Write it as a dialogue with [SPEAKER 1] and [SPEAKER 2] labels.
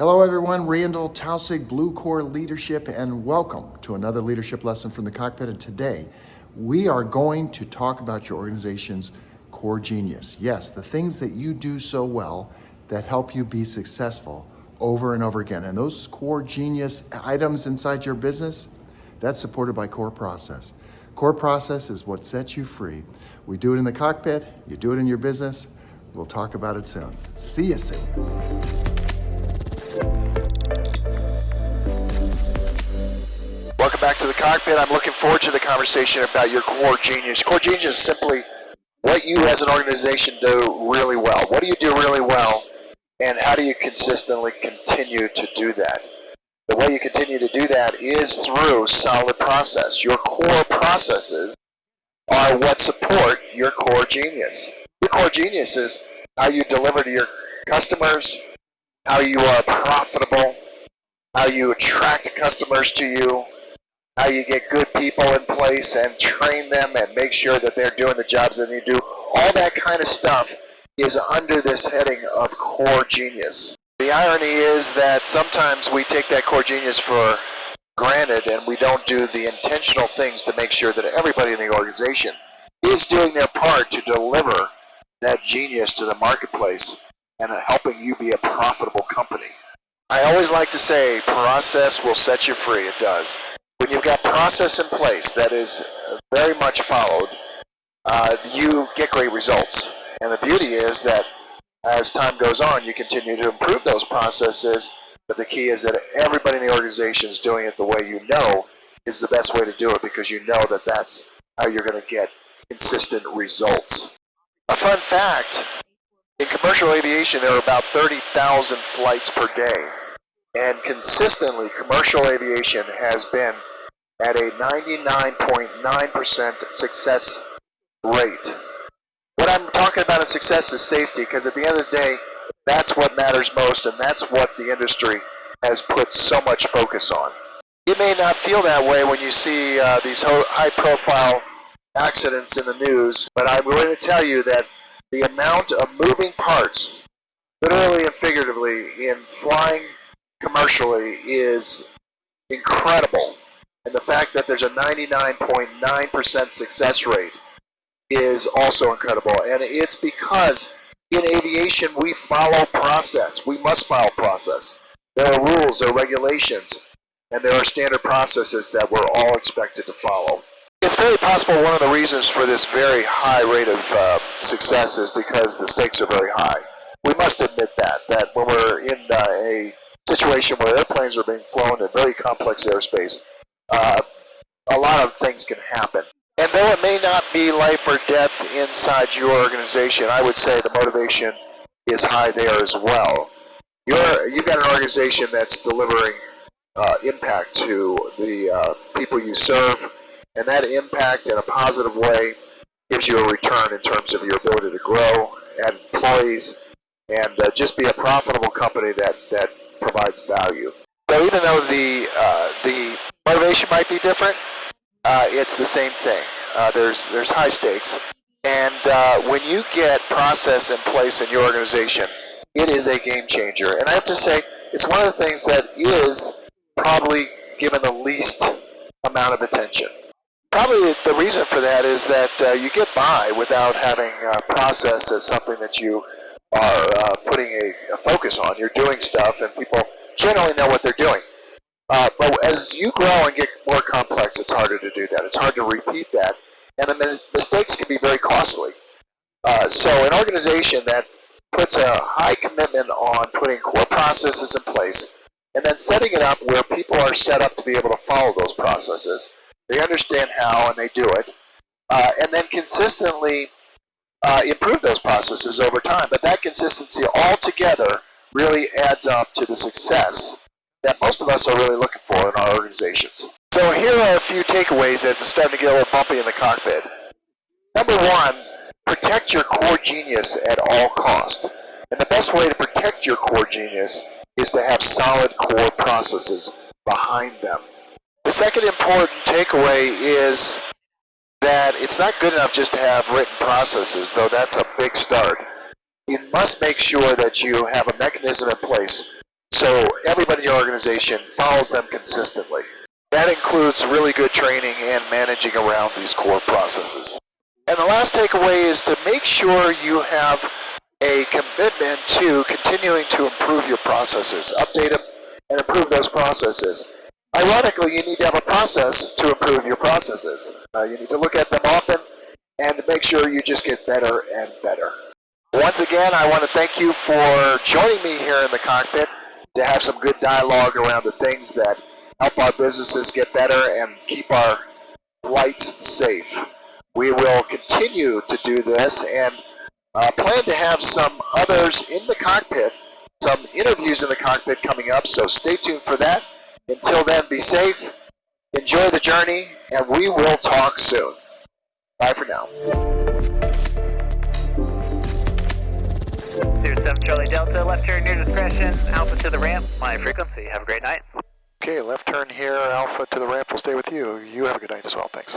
[SPEAKER 1] Hello everyone, Randall Taussig, Blue Core Leadership, and welcome to another leadership lesson from the Cockpit. And today, we are going to talk about your organization's core genius. Yes, the things that you do so well that help you be successful over and over again. And those core genius items inside your business, that's supported by core process. Core process is what sets you free. We do it in the Cockpit, you do it in your business. We'll talk about it soon. See you soon.
[SPEAKER 2] Welcome back to the Cockpit. I'm looking forward to the conversation about your core genius. Core genius is simply what you as an organization do really well. What do you do really well, and how do you consistently continue to do that? The way you continue to do that is through solid process. Your core processes are what support your core genius. Your core genius is how you deliver to your customers, how you are profitable, how you attract customers to you, how you get good people in place and train them and make sure that they're doing the jobs that they do. All that kind of stuff is under this heading of core genius. The irony is that sometimes we take that core genius for granted and we don't do the intentional things to make sure that everybody in the organization is doing their part to deliver that genius to the marketplace and helping you be a profitable company. I always like to say process will set you free. It does. When you've got process in place that is very much followed, you get great results. And the beauty is that as time goes on, you continue to improve those processes, but the key is that everybody in the organization is doing it the way you know is the best way to do it, because you know that that's how you're going to get consistent results. A fun fact, in commercial aviation, there are about 30,000 flights per day. And consistently, commercial aviation has been at a 99.9% success rate. What I'm talking about in success is safety, because at the end of the day, that's what matters most, and that's what the industry has put so much focus on. It may not feel that way when you see these high-profile accidents in the news, but I'm going to tell you that the amount of moving parts, literally and figuratively, in flying commercially is incredible. And the fact that there's a 99.9% success rate is also incredible. And it's because in aviation we follow process. We must follow process. There are rules, there are regulations, and there are standard processes that we're all expected to follow. It's very possible one of the reasons for this very high rate of success is because the stakes are very high. We must admit that when we're in a situation where airplanes are being flown in very complex airspace, a lot of things can happen. And though it may not be life or death inside your organization, I would say the motivation is high there as well. You've got an organization that's delivering impact to the people you serve, and that impact in a positive way gives you a return in terms of your ability to grow, add employees, and just be a profitable company that provides value. So even though the motivation might be different, it's the same thing. There's high stakes, and when you get process in place in your organization, it is a game changer. And I have to say, it's one of the things that is probably given the least amount of attention. Probably the reason for that is that you get by without having process as something that you are putting a focus on. You're doing stuff, and people generally know what they're doing. But as you grow and get more complex, it's harder to do that. It's hard to repeat that, and the mistakes can be very costly. So an organization that puts a high commitment on putting core processes in place and then setting it up where people are set up to be able to follow those processes, they understand how and they do it, and then consistently improve those processes over time. But that consistency altogether really adds up to the success that most of us are really looking for in our organizations. So here are a few takeaways as it's starting to get a little bumpy in the cockpit. Number one, protect your core genius at all cost. And the best way to protect your core genius is to have solid core processes behind them. The second important takeaway is that it's not good enough just to have written processes, though that's a big start. You must make sure that you have a mechanism in place so everybody in your organization follows them consistently. That includes really good training and managing around these core processes. And the last takeaway is to make sure you have a commitment to continuing to improve your processes, update them, and improve those processes. Ironically, you need to have a process to improve your processes. You need to look at them often and make sure you just get better and better. Once again, I want to thank you for joining me here in the cockpit to have some good dialogue around the things that help our businesses get better and keep our flights safe. We will continue to do this and plan to have some others in the cockpit, some interviews in the cockpit coming up, so stay tuned for that. Until then, be safe, enjoy the journey, and we will talk soon. Bye for now.
[SPEAKER 3] 07 Charlie Delta, left turn near discretion, Alpha to the ramp, my frequency. Have a great night.
[SPEAKER 2] Okay, left turn here, Alpha to the ramp will stay with you. You have a good night as well, thanks.